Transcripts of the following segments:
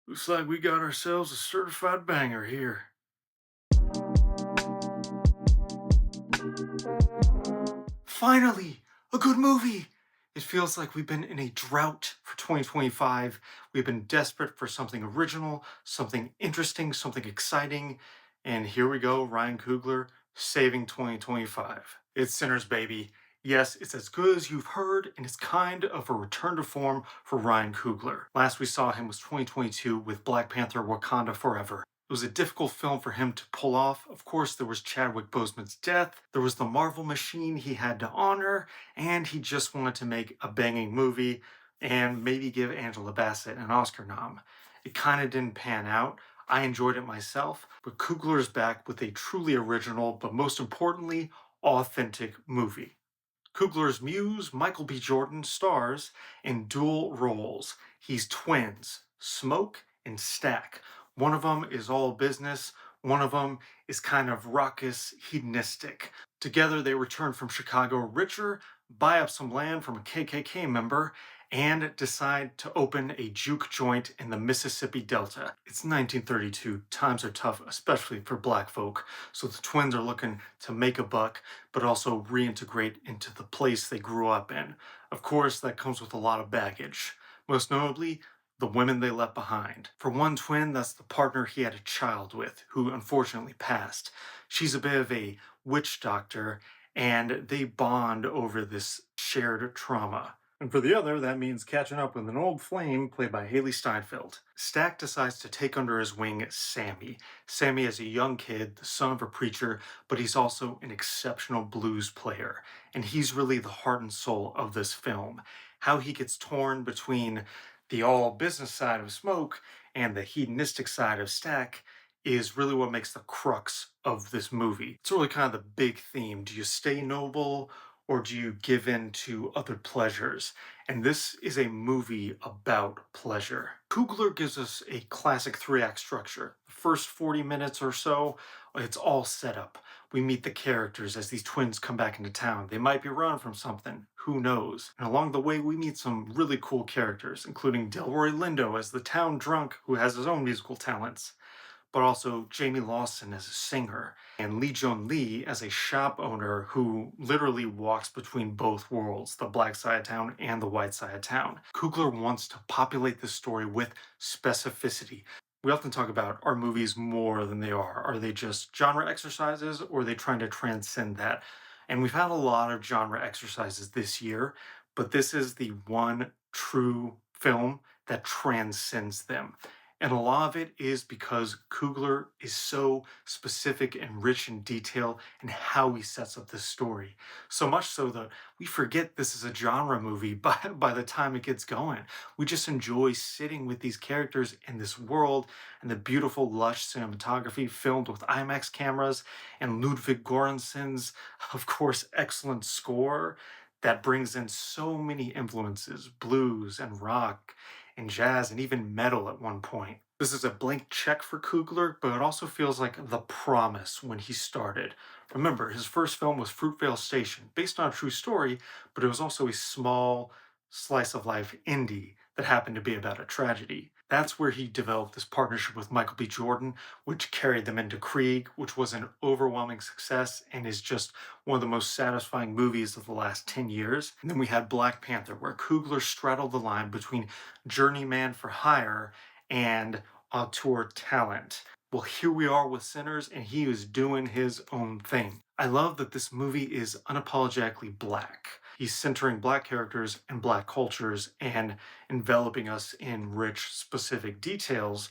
Looks like we got ourselves a certified banger here. Finally, a good movie! It feels like we've been in a drought for 2025. We've been desperate for something original, something interesting, something exciting. And here we go, Ryan Coogler saving 2025. It's Sinners, baby. Yes, it's as good as you've heard, and it's kind of a return to form for Ryan Coogler. Last we saw him was 2022 with Black Panther Wakanda Forever. It was a difficult film for him to pull off. Of course, there was Chadwick Boseman's death, there was the Marvel machine he had to honor, and he just wanted to make a banging movie and maybe give Angela Bassett an Oscar nom. It kind of didn't pan out. I enjoyed it myself, but Coogler's back with a truly original, but most importantly, authentic movie. Coogler's muse, Michael B. Jordan, stars in dual roles. He's twins, Smoke and Stack. One of them is all business, one of them is kind of raucous, hedonistic. Together, they return from Chicago richer, buy up some land from a KKK member, and decide to open a juke joint in the Mississippi Delta. It's 1932. Times are tough, especially for black folk. So the twins are looking to make a buck, but also reintegrate into the place they grew up in. Of course, that comes with a lot of baggage. Most notably, the women they left behind. For one twin, that's the partner he had a child with, who unfortunately passed. She's a bit of a witch doctor, and they bond over this shared trauma. And for the other, that means catching up with an old flame played by Haley Steinfeld. Stack decides to take under his wing Sammy. Sammy is a young kid, the son of a preacher, but he's also an exceptional blues player. And he's really the heart and soul of this film. How he gets torn between the all business side of Smoke and the hedonistic side of Stack is really what makes the crux of this movie. It's really kind of the big theme. Do you stay noble or do you give in to other pleasures? And this is a movie about pleasure. Coogler gives us a classic three-act structure. The first 40 minutes or so, it's all set up. We meet the characters as these twins come back into town. They might be running from something, who knows? And along the way, we meet some really cool characters, including Delroy Lindo as the town drunk who has his own musical talents, but also Jamie Lawson as a singer, and Lee Joan Lee as a shop owner who literally walks between both worlds, the black side of town and the white side of town. Coogler wants to populate this story with specificity. We often talk about, are movies more than they are? Are they just genre exercises or are they trying to transcend that? And we've had a lot of genre exercises this year, but this is the one true film that transcends them. And a lot of it is because Coogler is so specific and rich in detail in how he sets up this story. So much so that we forget this is a genre movie by the time it gets going. We just enjoy sitting with these characters in this world and the beautiful, lush cinematography filmed with IMAX cameras and Ludwig Göransson's, of course, excellent score that brings in so many influences, blues and rock and jazz and even metal at one point. This is a blank check for Coogler, but it also feels like the promise when he started. Remember, his first film was Fruitvale Station, based on a true story, but it was also a small slice of life indie that happened to be about a tragedy. That's where he developed this partnership with Michael B. Jordan, which carried them into Krieg, which was an overwhelming success and is just one of the most satisfying movies of the last 10 years. And then we had Black Panther, where Coogler straddled the line between journeyman for hire and auteur talent. Well, here we are with Sinners, and he is doing his own thing. I love that this movie is unapologetically black. He's centering black characters and black cultures and enveloping us in rich, specific details,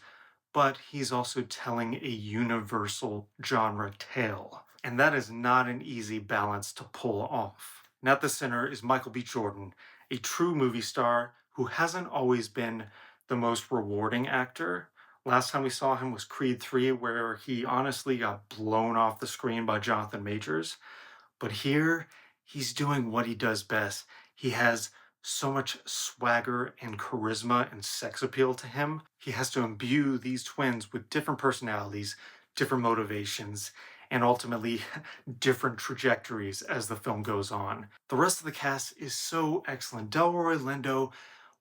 but he's also telling a universal genre tale. And that is not an easy balance to pull off. Now, at the center is Michael B. Jordan, a true movie star who hasn't always been the most rewarding actor. Last time we saw him was Creed 3, where he honestly got blown off the screen by Jonathan Majors. But here, he's doing what he does best. He has so much swagger and charisma and sex appeal to him. He has to imbue these twins with different personalities, different motivations, and ultimately different trajectories as the film goes on. The rest of the cast is so excellent. Delroy Lindo,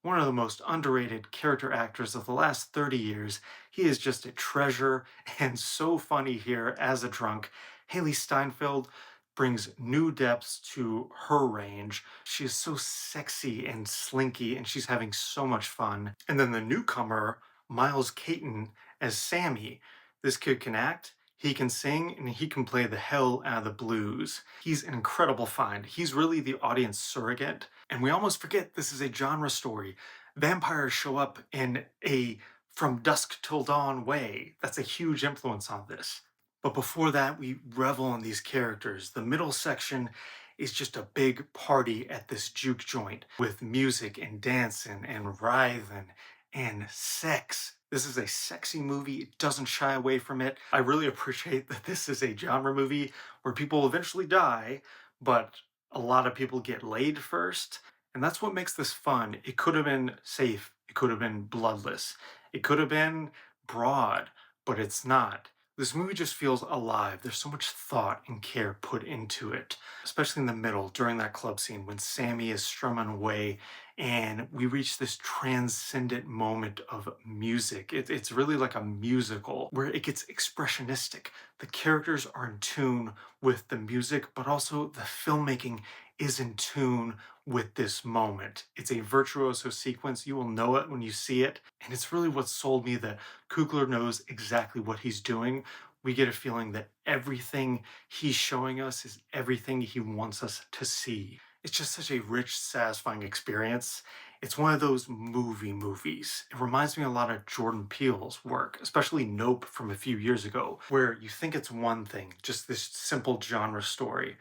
one of the most underrated character actors of the last 30 years. He is just a treasure and so funny here as a drunk. Haley Steinfeld brings new depths to her range. She is so sexy and slinky, and she's having so much fun. And then the newcomer, Miles Caton, as Sammy. This kid can act, he can sing, and he can play the hell out of the blues. He's an incredible find. He's really the audience surrogate. And we almost forget this is a genre story. Vampires show up in a from dusk till dawn way. That's a huge influence on this. But before that, we revel in these characters. The middle section is just a big party at this juke joint with music and dancing and writhing and sex. This is a sexy movie. It doesn't shy away from it. I really appreciate that this is a genre movie where people eventually die, but a lot of people get laid first. And that's what makes this fun. It could have been safe, it could have been bloodless, it could have been broad, but it's not. This movie just feels alive. There's so much thought and care put into it, especially in the middle during that club scene when Sammy is strumming away and we reach this transcendent moment of music. It's really like a musical where it gets expressionistic. The characters are in tune with the music, but also the filmmaking is in tune with this moment. It's a virtuoso sequence. You will know it when you see it. And it's really what sold me that Coogler knows exactly what he's doing. We get a feeling that everything he's showing us is everything he wants us to see. It's just such a rich, satisfying experience. It's one of those movie movies. It reminds me a lot of Jordan Peele's work, especially Nope from a few years ago, where you think it's one thing, just this simple genre story,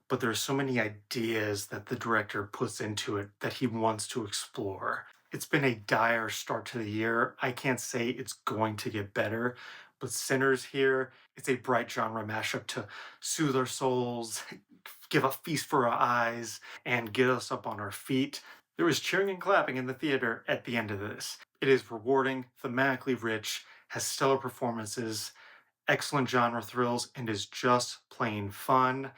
but there's so many ideas that the director puts into it that he wants to explore. It's been a dire start to the year. I can't say it's going to get better, but Sinners here, it's a bright genre mashup to soothe our souls, give a feast for our eyes, and get us up on our feet. There was cheering and clapping in the theater at the end of this. It is rewarding, thematically rich, has stellar performances, excellent genre thrills, and is just plain fun.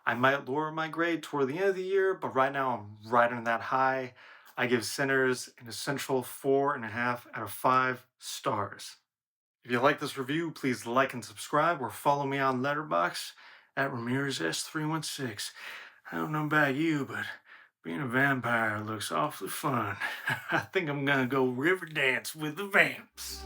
I might lower my grade toward the end of the year, but right now I'm riding that high. I give Sinners an essential 4.5 out of 5 stars. If you like this review, please like and subscribe or follow me on Letterboxd at RamirezS316. I don't know about you, but being a vampire looks awfully fun. I think I'm gonna go river dance with the vamps.